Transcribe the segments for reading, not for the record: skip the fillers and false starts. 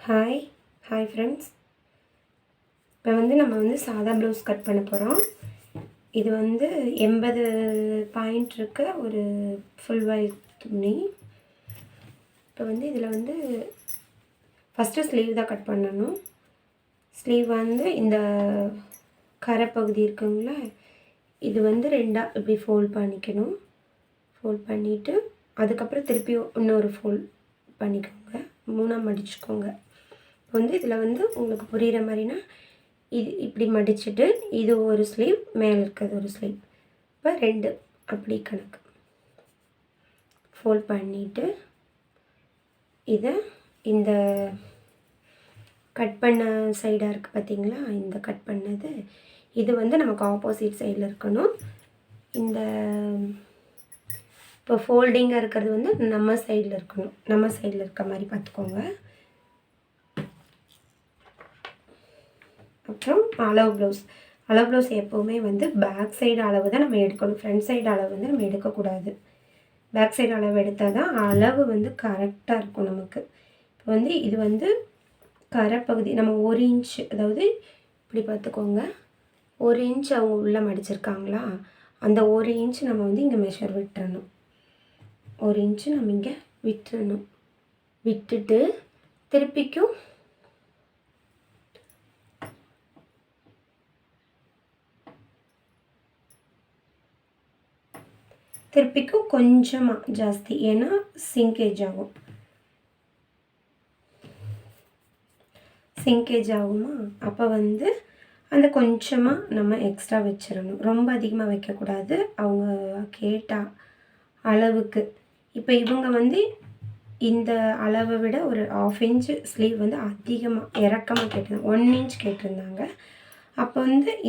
Hi friends. இப்போ நம்ம சாதா ப்ளவுஸ் கட் பண்ண போகிறோம். இது 80 பாயிண்ட் இருக்க ஒரு ஃபுல் ஒயிட் துணி. இப்போ இதில் ஃபஸ்ட்டு ஸ்லீவ் தான் கட் பண்ணணும். ஸ்லீவ் இந்த கரை பகுதி இருக்குங்களா, இது ரெண்டாக இப்படி ஃபோல்ட் பண்ணிக்கணும். ஃபோல்ட் பண்ணிவிட்டு அதுக்கப்புறம் திருப்பி இன்னொரு ஃபோல்ட் பண்ணிக்கோங்க, மூணாக மடிச்சுக்கோங்க. இதில் உங்களுக்கு புரிகிற மாதிரினா இது இப்படி மடிச்சுட்டு இது ஒரு ஸ்லீவ், மேலே இருக்கிறது ஒரு ஸ்லீவ். இப்போ 2 அப்படி கணக்கு ஃபோல்ட் பண்ணிவிட்டு இதை இந்த கட் பண்ண சைடாக இருக்குது பார்த்திங்களா, இந்த கட் பண்ணது இது நமக்கு ஆப்போசிட் சைடில் இருக்கணும். இந்த இப்போ ஃபோல்டிங்காக இருக்கிறது நம்ம சைடில் இருக்கணும், நம்ம சைடில் இருக்க மாதிரி பார்த்துக்கோங்க. அப்புறம் அளவு ப்ளவுஸ் எப்போவுமே பேக் சைடு அளவு தான் நம்ம எடுக்கணும். ஃப்ரண்ட் சைடு அளவு நம்ம எடுக்கக்கூடாது. பேக் சைடு அளவு எடுத்தால் தான் அளவு கரெக்டாக இருக்கும் நமக்கு. இப்போ இது கரை பகுதி நம்ம 1 இன்ச், அதாவது இப்படி பார்த்துக்கோங்க, 1 இன்ச் அவங்க உள்ளே மடிச்சிருக்காங்களா, அந்த 1 இன்ச் நம்ம இங்கே மெஷர் விட்டுறணும். 1 இன்ச்சு நம்ம இங்கே விட்டுறணும். விட்டுட்டு திருப்பிக்கும் கொஞ்சமாக ஜாஸ்தி, ஏன்னா சிங்கேஜ் ஆகுமா, அப்போ அந்த கொஞ்சமாக நம்ம எக்ஸ்ட்ரா வச்சிடணும். ரொம்ப அதிகமாக வைக்கக்கூடாது, அவங்க கேட்ட அளவுக்கு. இப்போ இவங்க இந்த அளவை விட ஒரு 1/2 இன்ச்சு ஸ்லீவ் அதிகமாக இறக்கமாக கேட்டிருந்தாங்க, 1 இன்ச் கேட்டிருந்தாங்க. அப்போ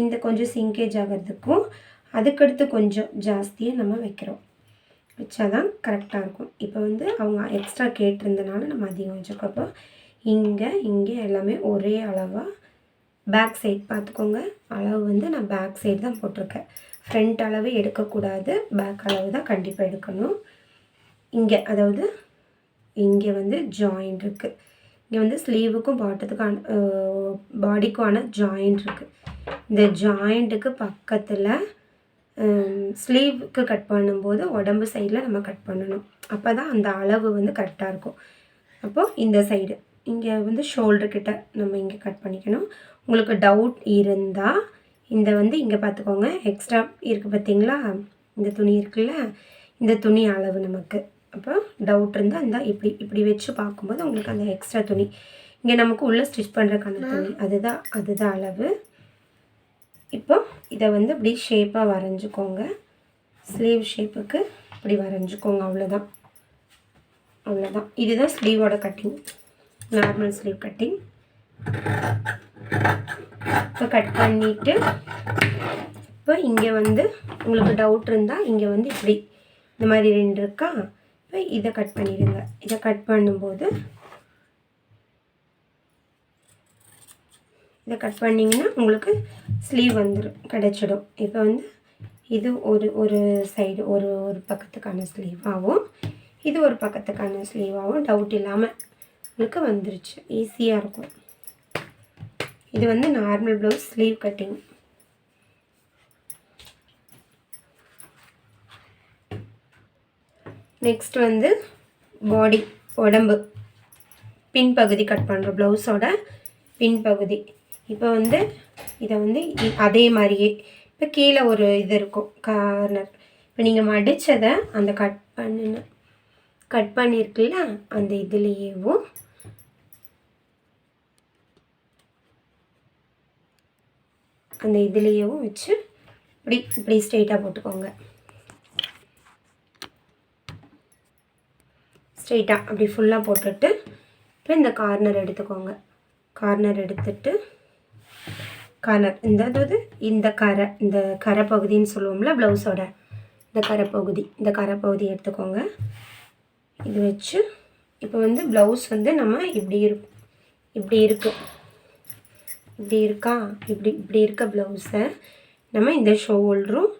இந்த கொஞ்சம் சிங்கேஜ் ஆகிறதுக்கும் அதுக்கடுத்து கொஞ்சம் ஜாஸ்தியாக நம்ம வைக்கிறோம், வச்சாதான் கரெக்டாக இருக்கும். இப்போ அவங்க எக்ஸ்ட்ரா கேட்டிருந்தனால நம்ம அதிகம் வச்சுருக்கோம். அப்போ இங்கே எல்லாமே ஒரே அளவாக பேக் சைட் பார்த்துக்கோங்க. அளவு நான் பேக் சைடு தான் போட்டிருக்கேன். ஃப்ரண்ட் அளவு எடுக்கக்கூடாது, பேக் அளவு தான் கண்டிப்பாக எடுக்கணும். இங்கே அதாவது இங்கே ஜாயிண்ட் இருக்குது. இங்கே ஸ்லீவுக்கும் பாடிக்குமான ஜாயிண்ட் இருக்குது. இந்த ஜாயிண்ட்டுக்கு பக்கத்தில் ஸ்லீவுக்கு கட் பண்ணும்போது உடம்பு சைடில் நம்ம கட் பண்ணணும். அப்போ தான் அந்த அளவு கரெக்டாக இருக்கும். அப்போது இந்த சைடு இங்கே ஷோல்டர்கிட்ட நம்ம இங்கே கட் பண்ணிக்கணும். உங்களுக்கு டவுட் இருந்தால் இந்த இங்கே பார்த்துக்கோங்க, எக்ஸ்ட்ரா இருக்குது பார்த்திங்களா, இந்த துணி இருக்குல்ல, இந்த துணி அளவு நமக்கு. அப்போ டவுட் இருந்தால் இப்படி வச்சு பார்க்கும்போது உங்களுக்கு அந்த எக்ஸ்ட்ரா துணி இங்கே நமக்கு உள்ளே ஸ்டிச் பண்ணுறக்கான துணி அதுதான் அளவு. இப்போ இதை இப்படி ஷேப்பாக வரைஞ்சிக்கோங்க. ஸ்லீவ் ஷேப்புக்கு இப்படி வரைஞ்சிக்கோங்க, அவ்வளோதான். இதுதான் ஸ்லீவோட கட்டிங், நார்மல் ஸ்லீவ் கட்டிங். இப்போ கட் பண்ணிவிட்டு இப்போ இங்கே உங்களுக்கு டவுட் இருந்தால் இங்கே இப்படி இந்த மாதிரி 2 இருக்கா, இப்போ இதை கட் பண்ணிடுங்க. இதை கட் பண்ணும்போது இதை கட் பண்ணிங்கன்னா உங்களுக்கு ஸ்லீவ் கிடச்சிடும். இப்போ இது ஒரு சைடு ஒரு பக்கத்துக்கான ஸ்லீவாகவும் இது ஒரு பக்கத்துக்கான ஸ்லீவாகவும் டவுட் இல்லாமல் உங்களுக்கு வந்துருச்சு, ஈஸியாக இருக்கும். இது normal blouse sleeve cutting. Next பாடி, உடம்பு பின்பகுதி கட் பண்ணுறோம், ப்ளவுஸோட பின்பகுதி. இப்போ இதை அதே மாதிரியே இப்போ கீழே ஒரு இது இருக்கும் கார்னர். இப்போ நீங்கள் மடித்ததை அந்த கட் பண்ணியிருக்குல்ல, அந்த இதுலேயேவும் வச்சு இப்படி ஸ்ட்ரெயிட்டாக போட்டுக்கோங்க. ஸ்ட்ரெயிட்டாக அப்படி ஃபுல்லாக போட்டுட்டு இப்போ இந்த கார்னர் எடுத்துக்கோங்க. கார்னர் எடுத்துட்டு அதாவது இந்த கரை பகுதின்னு சொல்லுவோம்ல ப்ளவுஸோட, இந்த கரை பகுதி எடுத்துக்கோங்க. இது வச்சு இப்போ ப்ளவுஸ் நம்ம இப்படி இருக்கா, இப்படி இருக்க ப்ளவுஸை நம்ம இந்த ஷோல்டரும்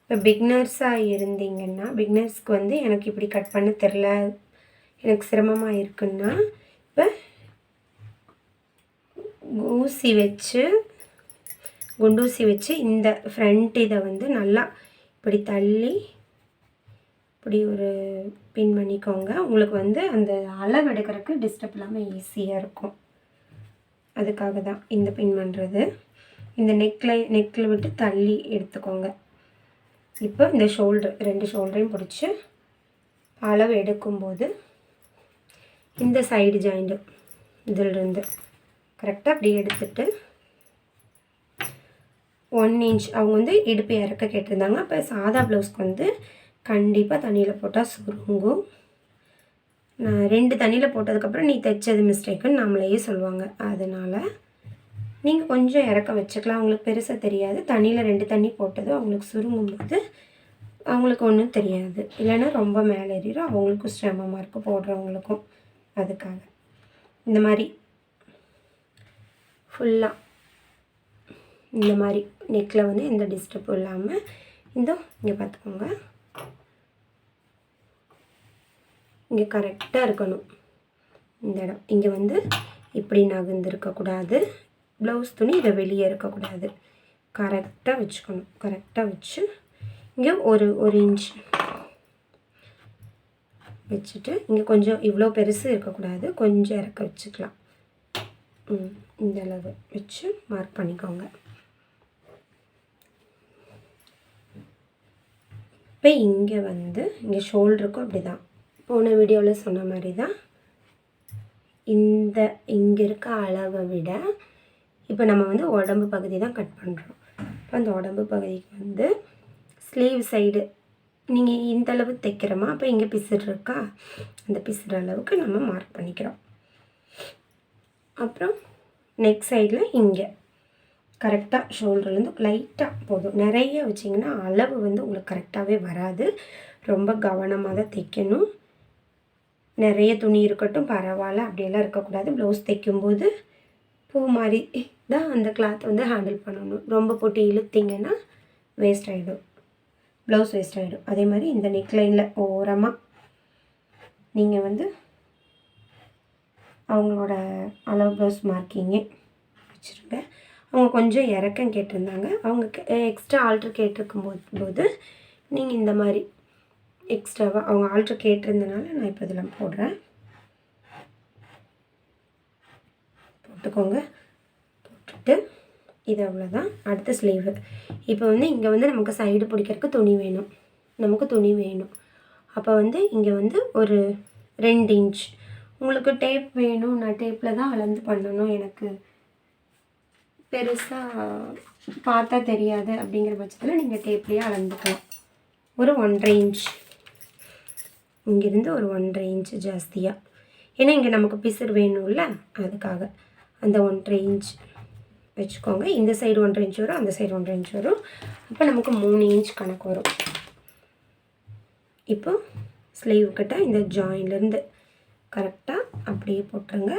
இப்போ பிகினர்ஸாக இருந்தீங்கன்னா, பிகினர்ஸ்க்கு எனக்கு இப்படி கட் பண்ண தெரில, எனக்கு சிரமமாக இருக்குன்னா இப்போ குண்டூசி வச்சு இந்த ஃப்ரண்ட் இதை வந்து நல்லா இப்படி தள்ளி இப்படி ஒரு பின் பண்ணிக்கோங்க. உங்களுக்கு வந்து அந்த அளவு எடுக்கிறதுக்கு டிஸ்டர்ப் இல்லாமல் ஈஸியாக இருக்கும். அதுக்காக தான் இந்த பின் பண்ணுறது. இந்த நெக்கில் விட்டு தள்ளி எடுத்துக்கோங்க. இப்போ இந்த ஷோல்டர் 2 ஷோல்டரையும் பிடிச்சி அளவு எடுக்கும்போது இந்த சைடு ஜாயிண்ட்டு இதிலிருந்து கரெக்டாக அப்படி எடுத்துட்டு 1 இன்ச் அவங்க வந்து இடுப்பு இறக்க கேட்டிருந்தாங்க. அப்போ சாதா ப்ளவுஸ்க்கு வந்து கண்டிப்பாக தண்ணியில் போட்டால் சுருங்கும். நான் 2 தண்ணியில் போட்டதுக்கப்புறம் நீ தைச்சது மிஸ்டேக்குன்னு நம்மளையே சொல்லுவாங்க. அதனால் நீங்கள் கொஞ்சம் இறக்க வச்சுக்கலாம். அவங்களுக்கு பெருசாக தெரியாது. தண்ணியில் 2 தண்ணி போட்டது அவங்களுக்கு சுருங்கும்போது அவங்களுக்கு ஒன்றும் தெரியாது. இல்லைன்னா ரொம்ப மேலே ஏறிடும், அவங்களுக்கும் சிரமமாக இருக்கும் போடுறவங்களுக்கும். அதுக்காக இந்த மாதிரி ஃபுல்லாக இந்த மாதிரி நெக்கில் வந்து எந்த டிஸ்டர்பும் இல்லாமல் இங்கே பார்த்துக்கோங்க. இங்கே கரெக்டாக இருக்கணும். இந்த இடம் இங்கே வந்து இப்படி நகர்ந்துருக்கக்கூடாது. ப்ளவுஸ் துணி இதை வெளியே இருக்கக்கூடாது. கரெக்டாக வச்சுக்கணும். கரெக்டாக வச்சு இங்கே ஒரு இன்ச் வச்சுட்டு இங்கே கொஞ்சம் இவ்வளோ பெருசு இருக்கக்கூடாது, கொஞ்சம் இறக்க வச்சுக்கலாம். இந்த அளவு வச்சு மார்க் பண்ணிக்கோங்க. இப்போ இங்கே வந்து இங்கே ஷோல்டருக்கும் அப்படி தான் போன வீடியோவில் சொன்ன மாதிரி தான். இங்கே இருக்க அளவை விட இப்போ நம்ம வந்து உடம்பு பகுதி தான் கட் பண்ணுறோம். இப்போ அந்த உடம்பு பகுதிக்கு வந்து ஸ்லீவ் சைடு நீங்கள் இந்த அளவு தைக்கிறோமா, அப்போ இங்கே பிசுறு இருக்கா, அந்த பிசுறு அளவுக்கு நம்ம மார்க் பண்ணிக்கிறோம். அப்புறம் நெக் சைடில் இங்கே கரெக்டாக ஷோல்டர்லேருந்து லைட்டாக போதும். நிறைய வச்சிங்கன்னா அளவு வந்து உங்களுக்கு கரெக்டாகவே வராது. ரொம்ப கவனமாக தான் தைக்கணும். நிறைய துணி இருக்கட்டும் பரவாயில்ல, அப்படியெல்லாம் இருக்கக்கூடாது. ப்ளவுஸ் தைக்கும்போது பூ மாதிரி தான் அந்த கிளாத் வந்து ஹேண்டில் பண்ணணும். ரொம்ப போட்டு இழுத்திங்கன்னா வேஸ்ட் ஆகிடும், ப்ளவுஸ் வேஸ்ட் ஆகிடும். அதே மாதிரி இந்த நெக்லைனில் ஓரமாக நீங்கள் வந்து அவங்களோட அளவு ப்ளவுஸ் மார்க்கிங்கே வச்சுருங்க. அவங்க கொஞ்சம் இறக்கம் கேட்டிருந்தாங்க. அவங்க எக்ஸ்ட்ரா ஆல்ட்ரு கேட்டிருக்கும் போது நீங்கள் இந்த மாதிரி எக்ஸ்ட்ராவாக அவங்க ஆல்ட்ரு கேட்டிருந்தனால நான் இப்போ இதெல்லாம் போடுறேன். போட்டுக்கோங்க. போட்டுட்டு இது அவ்வளோதான். அடுத்த ஸ்லீவு. இப்போ வந்து இங்கே வந்து நமக்கு சைடு பிடிக்கிறதுக்கு துணி வேணும். அப்போ வந்து இங்கே வந்து ஒரு 2 இன்ச் உங்களுக்கு டேப் வேணும். நான் டேப்பில் தான் அளந்து பண்ணணும், எனக்கு பெருசாக பார்த்தா தெரியாது அப்படிங்கிற பட்சத்தில் நீங்கள் டேப்லேயே அளந்துக்கலாம். ஒரு 1.5 இன்ச் இங்கேருந்து ஒரு 1.5 இன்ச் ஜாஸ்தியாக, ஏன்னா இங்கே நமக்கு பிசுறு வேணும்ல, அதுக்காக அந்த 1.5 இன்ச் வச்சுக்கோங்க. இந்த சைடு 1.5 இன்ச் வரும், அந்த சைடு 1.5 இன்ச் வரும். அப்போ நமக்கு 3 இன்ச் கணக்கு வரும். இப்போ ஸ்லீவ் கிட்ட இந்த ஜாயின்லேருந்து கரெக்டாக அப்படியே போட்டுருங்க.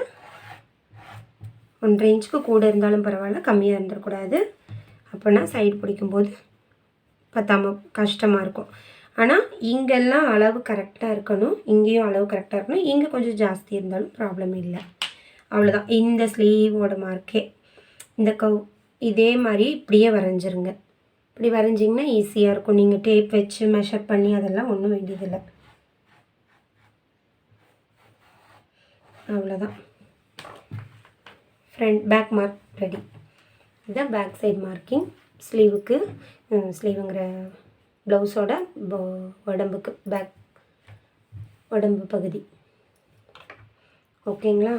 1.5 இன்ச்சுக்கு கூட இருந்தாலும் பரவாயில்ல, கம்மியாக இருந்துடக்கூடாது. அப்போனா சைடு பிடிக்கும்போது பத்தாம கஷ்டமாக இருக்கும். ஆனால் இங்கெல்லாம் அளவு கரெக்டாக இருக்கணும், இங்கேயும் அளவு கரெக்டாக இருக்கணும். இங்கே கொஞ்சம் ஜாஸ்தி இருந்தாலும் ப்ராப்ளம் இல்லை. அவ்வளோதான். இந்த ஸ்லீவோட மார்க்கே இந்த இதே மாதிரி இப்படியே வரைஞ்சிருங்க. இப்படி வரைஞ்சிங்கன்னா ஈஸியாக இருக்கும். நீங்கள் டேப் வச்சு மெஷர் பண்ணி அதெல்லாம் ஒன்றும் வேண்டியதில்லை. அவ்வளோதான். Back mark ready. இதுதான் பேக் சைடு மார்க்கிங் ஸ்லீவுக்கு. ஸ்லீவுங்கிற ப்ளவுஸோட உடம்புக்கு உடம்பு பகுதி. ஓகேங்களா?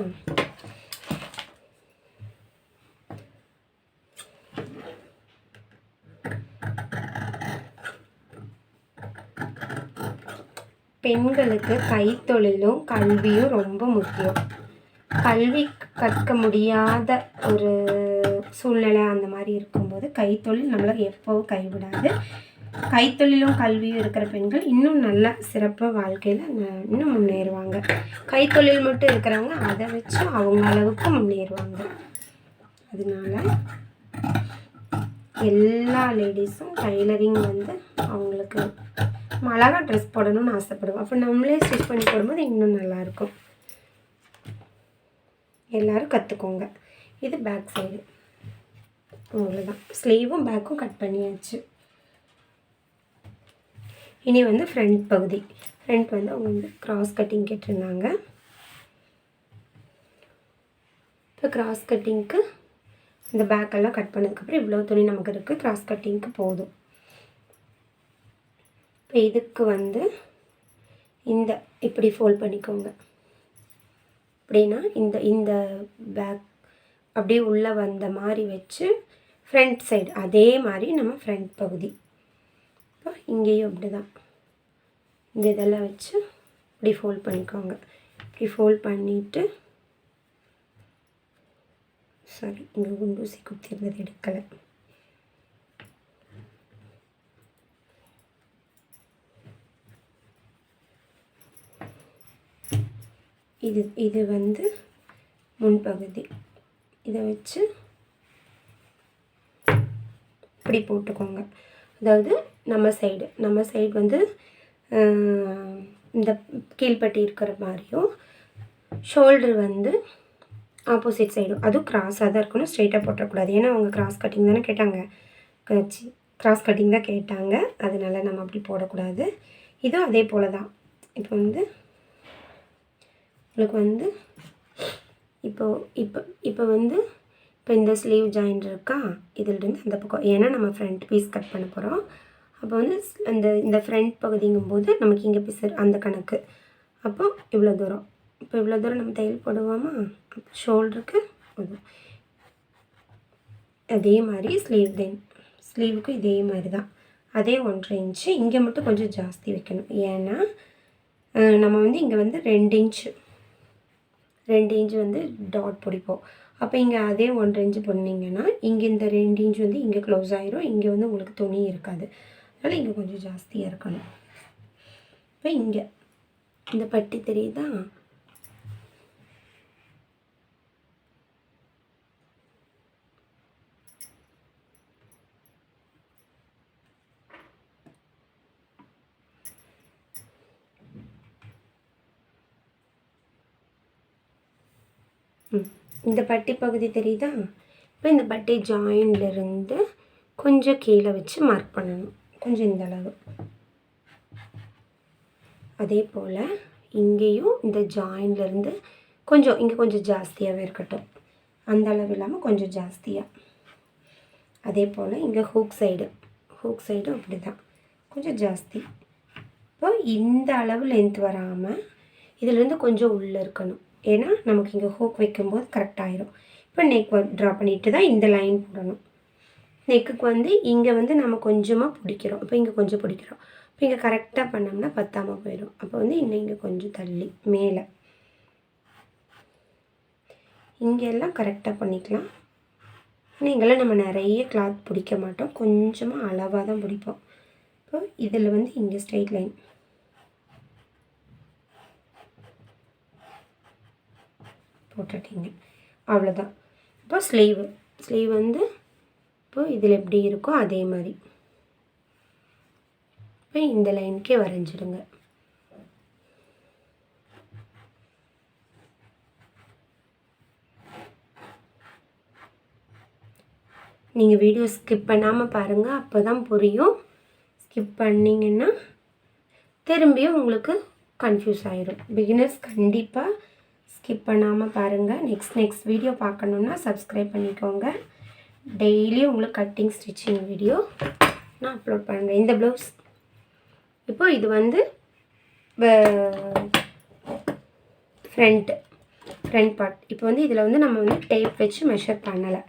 பெண்களுக்கு கைத்தொழிலும் கல்வியும் ரொம்ப முக்கியம். கல்வி கற்க முடியாத ஒரு சூழ்நிலை அந்த மாதிரி இருக்கும்போது கைத்தொழில் நம்மளை எப்போவும் கைவிடாது. கைத்தொழிலும் கல்வியும் இருக்கிற பெண்கள் இன்னும் நல்லா சிறப்பாக வாழ்க்கையில் இன்னும் முன்னேறுவாங்க. கைத்தொழில் மட்டும் இருக்கிறவங்க அதை வச்சு அவங்க அளவுக்கு முன்னேறுவாங்க. அதனால எல்லா லேடிஸும் டைலரிங் வந்து அவங்களுக்கு அழகாக ட்ரெஸ் போடணும்னு ஆசைப்படுவோம். அப்போ நம்மளே ஸ்டிச் பண்ணி போடும்போது இன்னும் நல்லாயிருக்கும். எல்லோரும் கற்றுக்கோங்க. இது பேக் சைடு. அவ்வளோதான். ஸ்லீவும் பேக்கும் கட் பண்ணியாச்சு. இனி வந்து ஃப்ரண்ட் பகுதி. ஃப்ரண்ட் வந்து அவங்க வந்து கிராஸ் கட்டிங் கேட்டிருந்தாங்க. இப்போ கிராஸ் கட்டிங்க்கு இந்த பேக்கெல்லாம் கட் பண்ணதுக்கப்புறம் இவ்வளோ துணி நமக்கு இருக்குது. கிராஸ் கட்டிங்க்கு போதும். இப்போ இதுக்கு வந்து இந்த இப்படி ஃபோல்ட் பண்ணிக்கோங்க. அப்படின்னா இந்த இந்த பேக் அப்படியே உள்ளே வந்த மாதிரி வச்சு ஃப்ரண்ட் சைடு அதே மாதிரி நம்ம ஃப்ரண்ட் பகுதி. இப்போ இங்கேயும் அப்படி தான் இந்த இதெல்லாம் வச்சு இப்படி ஃபோல்ட் பண்ணிக்கோங்க. இப்படி ஃபோல்ட் பண்ணிவிட்டு சாரி இங்கே குண்டூசி குத்திருந்தது எடுக்கலை. இது வந்து முன்பகுதி. இதை வச்சு இப்படி போட்டுக்கோங்க. அதாவது நம்ம சைடு வந்து இந்த கீழ்பட்டி இருக்கிற மாதிரியும், ஷோல்டர் வந்து ஆப்போசிட் சைடும், அதுவும் கிராஸாக தான் இருக்கணும். ஸ்ட்ரெயிட்டாக போட்டக்கூடாது. ஏன்னா அவங்க கிராஸ் கட்டிங் தானே கேட்டாங்க. கிராஸ் கட்டிங் தான் கேட்டாங்க. அதனால நம்ம அப்படி போடக்கூடாது. இதுவும் அதே போல் தான். இப்போ வந்து உங்களுக்கு வந்து இப்போ வந்து இப்போ இந்த ஸ்லீவ் ஜாயிண்ட் இருக்கா, இதிலிருந்து அந்த பக்கம். ஏன்னா நம்ம ஃப்ரண்ட் பீஸ் கட் பண்ண போகிறோம். அப்போ வந்து இந்த ஃப்ரண்ட் பகுதிங்கும்போது நமக்கு இங்கே பீஸ் அந்த கணக்கு. அப்போ இவ்வளோ தூரம். இப்போ இவ்வளோ தூரம் நம்ம தையல் போடுவோமா, ஷோல்டருக்கு போதும். அதே மாதிரி ஸ்லீவுக்கு இதே மாதிரி தான். அதே 1.5 இன்ச்சு. இங்கே மட்டும் கொஞ்சம் ஜாஸ்தி வைக்கணும். ஏன்னா நம்ம வந்து இங்கே வந்து 2 இன்ச்சு வந்து டாட் பிடிப்போம். அப்போ இங்கே அதே 1.5 இன்ச்சு பண்ணிங்கன்னா இங்கே இந்த 2 இன்ச் வந்து இங்கே க்ளோஸ் ஆகிரும். இங்கே வந்து உங்களுக்கு துணி இருக்காது. அதனால் இங்கே கொஞ்சம் ஜாஸ்தியாக இருக்கணும். இப்போ இங்கே இந்த பட்டி தெரியுதா, இந்த பட்டி பகுதி தெரியுதா. இப்போ இந்த பட்டி ஜாயின்லேருந்து கொஞ்சம் கீழே வச்சு மார்க் பண்ணணும். கொஞ்சம் இந்த அளவு. அதே போல் இங்கேயும் இந்த ஜாயின்லேருந்து கொஞ்சம் இங்கே கொஞ்சம் ஜாஸ்தியாகவே இருக்கட்டும். அந்த அளவு இல்லாமல் கொஞ்சம் ஜாஸ்தியாக. அதே போல் இங்கே ஹூக் சைடும் அப்படி தான் கொஞ்சம் ஜாஸ்தி. இப்போ இந்த அளவு லென்த் வராமல் இதிலேருந்து கொஞ்சம் உள்ளே இருக்கணும். ஏன்னா நமக்கு இங்கே ஹூக் வைக்கும்போது கரெக்டாகிடும். இப்போ நெக் ட்ரா பண்ணிட்டு தான் இந்த லைன் போடணும். நெக்குக்கு வந்து இங்கே வந்து நம்ம கொஞ்சமாக பிடிக்கிறோம். இப்போ இங்கே கொஞ்சம் பிடிக்கிறோம். இப்போ இங்கே கரெக்டாக பண்ணோம்னா பத்தாமல் போயிடும். அப்போ வந்து இன்னும் இங்கே கொஞ்சம் தள்ளி மேலே இங்கெல்லாம் கரெக்டாக பண்ணிக்கலாம். இங்கெல்லாம் நம்ம நிறைய கிளாத் பிடிக்க மாட்டோம். கொஞ்சமாக அளவாக தான் பிடிப்போம். இப்போ இதில் வந்து இங்கே ஸ்ட்ரெயிட் லைன் போட்டுட்டீங்க. அவ்வளோதான். இப்போ ஸ்லீவ் வந்து இப்போ இதில் எப்படி இருக்கோ அதே மாதிரி இப்போ இந்த லைனுக்கே வரைஞ்சிடுங்க. நீங்கள் வீடியோ ஸ்கிப் பண்ணாமல் பாருங்கள். அப்போ தான் புரியும். ஸ்கிப் பண்ணிங்கன்னா திரும்பியும் உங்களுக்கு கன்ஃபியூஸ் ஆகிரும். பிகினர்ஸ் கண்டிப்பாக ஸ்கிப் பண்ணாமல் பாருங்கள். நெக்ஸ்ட் வீடியோ பார்க்கணுன்னா சப்ஸ்கிரைப் பண்ணிக்கோங்க. டெய்லி உங்களுக்கு கட்டிங் ஸ்டிச்சிங் வீடியோ நான் அப்லோட் பண்ணுறேன். இந்த ப்ளவுஸ் இப்போ இது வந்து ஃப்ரண்ட் பார்ட். இப்போ வந்து இதில் வந்து நம்ம வந்து டேப் வச்சு மெஷர் பண்ணலை.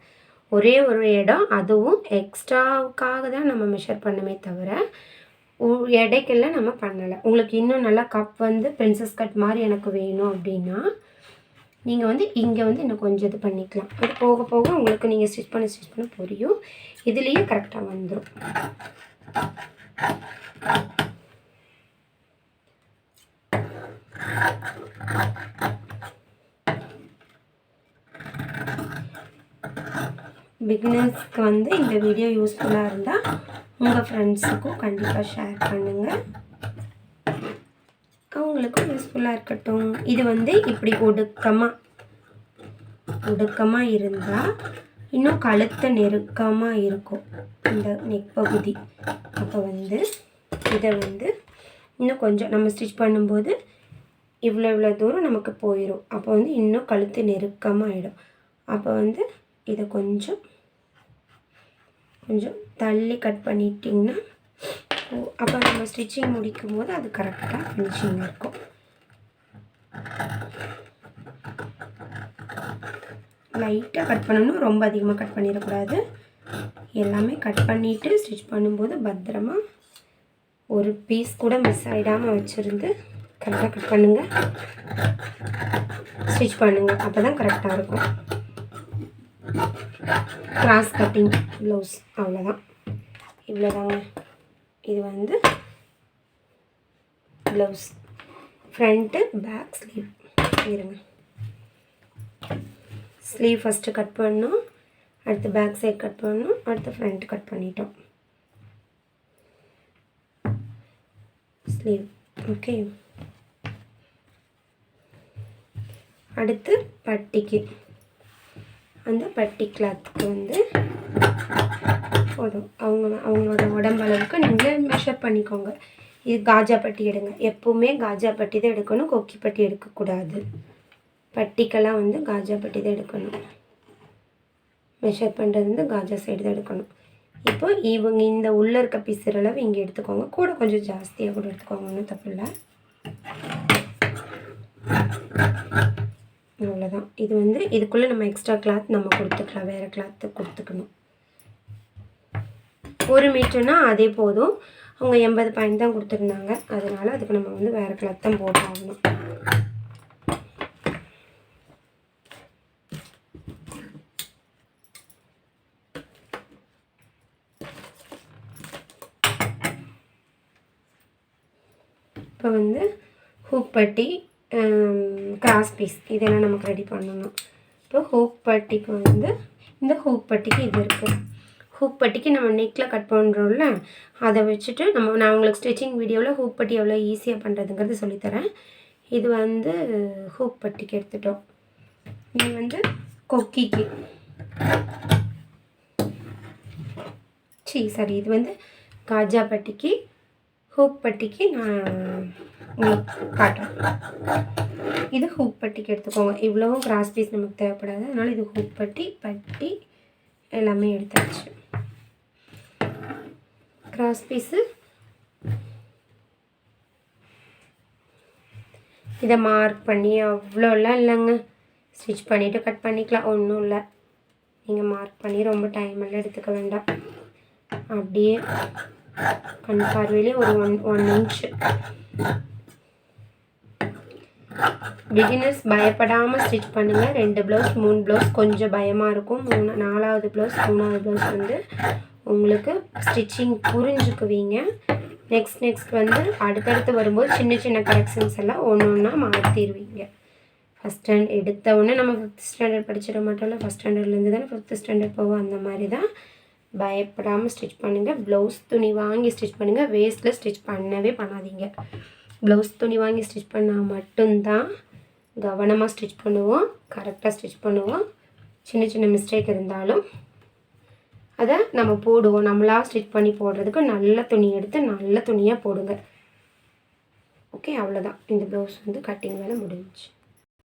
ஒரே ஒரு இடம், அதுவும் எக்ஸ்ட்ராவுக்காக தான் நம்ம மெஷர் பண்ணமே தவிர எடைக்கெல்லாம் நம்ம பண்ணலை. உங்களுக்கு இன்னும் நல்லா கப் வந்து பிரின்சஸ் கட் மாதிரி எனக்கு வேணும் அப்படின்னா நீங்கள் வந்து இங்கே வந்து இன்னும் கொஞ்சம் இது பண்ணிக்கலாம். அது போக போக உங்களுக்கு நீங்கள் ஸ்டிச் பண்ண புரியும். இதுலேயே கரெக்டாக வந்துடும். பிகினர்ஸ்க்கு வந்து இந்த வீடியோ யூஸ்ஃபுல்லாக இருந்தால் உங்கள் ஃப்ரெண்ட்ஸுக்கும் கண்டிப்பாக ஷேர் பண்ணுங்கள். அவங்களுக்கும் யூஸ்ஃபுல்லாக இருக்கட்டும். இது வந்து இப்படி ஒடுக்கமாக இருந்தால் இன்னும் கழுத்தை நெருக்கமாக இருக்கும் இந்த நெக் பகுதி. அப்போ வந்து இதை வந்து இன்னும் கொஞ்சம் நம்ம ஸ்டிச் பண்ணும்போது இவ்வளோ தூரம் நமக்கு போயிடும். அப்போ வந்து இன்னும் கழுத்து நெருக்கமாக ஆகிடும். அப்போ வந்து இதை கொஞ்சம் தள்ளி கட் பண்ணிட்டிங்கன்னா அப்போ நம்ம ஸ்டிச்சிங் முடிக்கும் போது அது கரெக்டாக ஃபினிஷிங் இருக்கும். லைட்டாக கட் பண்ணணும், ரொம்ப அதிகமாக கட் பண்ணிடக்கூடாது. எல்லாமே கட் பண்ணிவிட்டு ஸ்டிச் பண்ணும்போது பத்திரமா ஒரு பீஸ் கூட மிஸ் ஆகிடாமல் வச்சுருந்து கரெக்டாக கட் பண்ணுங்கள், ஸ்டிச் பண்ணுங்கள். அப்போ தான் கரெக்டாக இருக்கும். கிராஸ் கட்டிங் ப்ளவுஸ் அவ்வளோதான், இவ்வளோதாங்க. இது வந்து ப்ளவுஸ் ஃப்ரண்ட்டு பேக் ஸ்லீவ். இருங்க, ஸ்லீவ் ஃபஸ்ட்டு கட் பண்ணணும், அடுத்து பேக் சைட் கட் பண்ணணும், அடுத்து ஃப்ரண்ட் கட் பண்ணிட்டோம். Sleeve okay. அடுத்து பட்டிக்கு, அந்த பட்டி கிளாத்துக்கு வந்து போதும், அவங்களோட உடம்பளவுக்கு நீங்கள் மெஷர் பண்ணிக்கோங்க. இது காஜா பட்டி எடுங்க, எப்போவுமே காஜா பட்டி தான் எடுக்கணும், கொக்கி பட்டி எடுக்கக்கூடாது. பட்டிக்கெல்லாம் வந்து காஜா பட்டி தான் எடுக்கணும். மெஷர் பண்ணுறது வந்து காஜா சைடு தான் எடுக்கணும். இப்போ இவங்க இந்த உள்ளே இருக்க பிசுற அளவு இங்கே எடுத்துக்கோங்க, கூட கொஞ்சம் ஜாஸ்தியாக கூட எடுத்துக்கோங்க, ஒன்றும் தப்பு இல்லை. அவ்வளோதான். இது வந்து இதுக்குள்ளே நம்ம எக்ஸ்ட்ரா கிளாத் நம்ம கொடுத்துக்கலாம், வேறு கிளாத்து கொடுத்துக்கணும். 1 மீட்டர்னா அதே போதும். அவங்க 80 பாயிண்ட் தான் கொடுத்துருந்தாங்க, அதனால் அதுக்கு நம்ம வந்து வேறு கிளாத் தான் போட்டாகணும். இப்போ வந்து ஹூக் பட்டி, கிராஸ் பீஸ் இதெல்லாம் நமக்கு ரெடி பண்ணணும். இப்போ ஹூக் பட்டிக்கு வந்து இந்த ஹூக் பட்டிக்கு இது இருக்குது. ஹூக் பட்டிக்கு நம்ம நெக்கில் கட் பண்ணுறோம்ல, அதை வச்சுட்டு நான் உங்களுக்கு ஸ்டிச்சிங் வீடியோவில் ஹூக் பட்டி எவ்வளோ ஈஸியாக பண்ணுறதுங்கிறது சொல்லித்தரேன். இது வந்து ஹூக் பட்டிக்கு எடுத்துட்டோம். இது வந்து கொக்கிக்கு இது வந்து காஜா பட்டிக்கு, ஹூக் பட்டிக்கு நான் உங்களுக்கு காட்டுறேன். இது ஹூக் பட்டிக்கு எடுத்துக்கோங்க. இவ்வளவும் கிராஸ் பீஸ் நமக்கு தேவைப்படாது, அதனால் இது ஹூக் பட்டி எல்லாமே எடுத்தாச்சு. கிராஸ் பீஸு இதை மார்க் பண்ணி அவ்வளோலாம் இல்லைங்க, ஸ்டிச் பண்ணிவிட்டு கட் பண்ணிக்கலாம், ஒன்றும் இல்லை. நீங்கள் மார்க் பண்ணி ரொம்ப டைம் எல்லாம் எடுத்துக்க வேண்டாம். அப்படியே கண் பார்வையிலே ஒரு 1 இன்ச்சு. பிகினர்ஸ் பயப்படாமல் ஸ்டிச் பண்ணுங்கள். 2 ப்ளவுஸ் 3 ப்ளவுஸ் கொஞ்சம் பயமாக இருக்கும். 4வது ப்ளவுஸ் 3வது ப்ளவுஸ் வந்து உங்களுக்கு ஸ்டிச்சிங் புரிஞ்சுக்குவீங்க. நெக்ஸ்ட் வந்து அடுத்தடுத்து வரும்போது சின்ன கரெக்ஷன்ஸ் எல்லாம் ஒன்றா மாற்றிடுவீங்க. ஃபஸ்ட் ஸ்டாண்டர்ட் எடுத்த உடனே நம்ம 5th ஸ்டாண்டர்ட் படிச்சிட மாட்டோம்ல, ஃபஸ்ட் ஸ்டாண்டர்ட்லேருந்து தானே 5th ஸ்டாண்டர்ட் போவோம். அந்த மாதிரி தான் பயப்படாமல் ஸ்டிச் பண்ணுங்கள். ப்ளவுஸ் துணி வாங்கி ஸ்டிச் பண்ணுங்கள், வேஸ்ட்டில் ஸ்டிச் பண்ணவே பண்ணாதீங்க. ப்ளவுஸ் துணி வாங்கி ஸ்டிச் பண்ணால் மட்டும்தான் கவனமாக ஸ்டிச் பண்ணுவோம், கரெக்டாக ஸ்டிச் பண்ணுவோம். சின்ன மிஸ்டேக் இருந்தாலும் அதை நம்ம போடுவோம். நம்மளாக ஸ்டிச் பண்ணி போடுறதுக்கு நல்ல துணி எடுத்து நல்ல துணியாக போடுங்க. ஓகே, அவ்வளோதான். இந்த ப்ளவுஸ் வந்து கட்டிங் வேலை முடிஞ்சிச்சு.